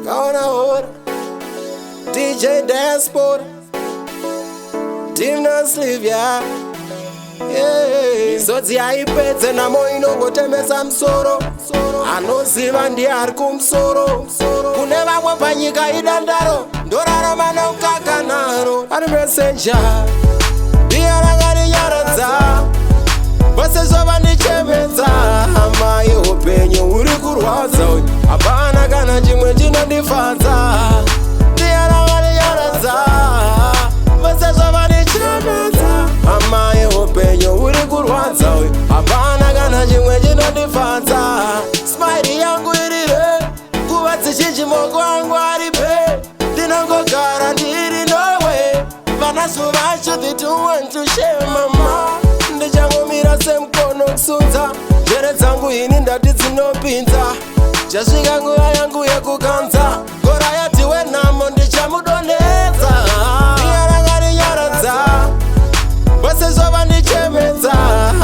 kaona hora DJ Diaspora Dimna Slivia Misodzi haipedze namo inongotemesa msoro anoziva ndiye ari kumusoro kune vamwe panyika idandaro ndorarama neukakanaro ari mesenja ndiye rakandinyaradza vose zvava ndichemedza amai upenyu uri kurwadza hapana kana chimwe chinondifadza ndiye rakandinyaradza vose zvava ndichemedza amai upenyu uri kurwadza hapana kana chimwe chinondifadza smile yangu irire nguva dzizhinji moko angu aripe ndinongogara ndiri nowe vanasu vacho they don't want to share mama ndichangomira semukono kusunza njere dzangu ini ndati dzinopinza chasvika nguva yangu yekukanza gora yatiwe nhamo ndichamudonedza ndiye rakandinyaradza vose zvava ndichemedza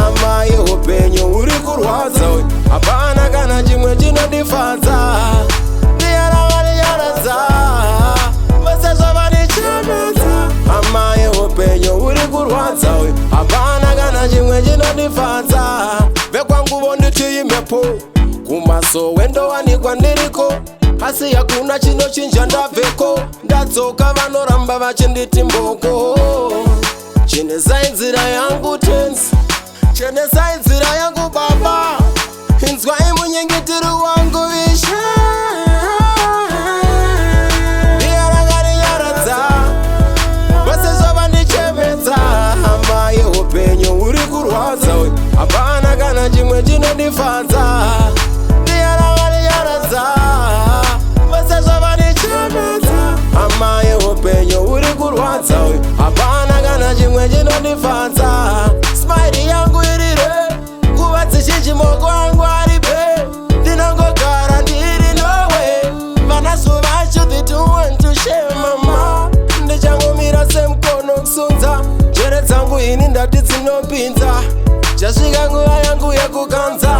amai upenyu uri kurwadza hapana kana chimwe chinondifadza ndiye rakandinyaradza vose zvava ndichemedza amai upenyu uri kurwadza hapana kana chimwe chinondifadza vekwangu vonditi imepo kumaso wendowanikwa ndiriko asi hakuna chinochinja ndabveko ndadzoka vanoramba vachinditi mboko chenesai nzira yangu tenzi chenesai nzira yangu baba inzwai munyengetero wangu visha ndiye rakandinyaradza vose zvava ndichemedza amai upenyu uri kurwadza hapana kana chimwe chinondifadza ndiye rakandinyaradza vose zvava ndichemedza amai upenyu uri kurwadza hapana kana chimwe chinondifadza smile yangu irire nguva dzizhinji moko angu aripe ndinongogara ndiri nowe vanasu vacho they don't want to share mama ndichangomira semukono kusunza njere dzangu ini ndati dzinopinza chasvika nguva yangu yekukanza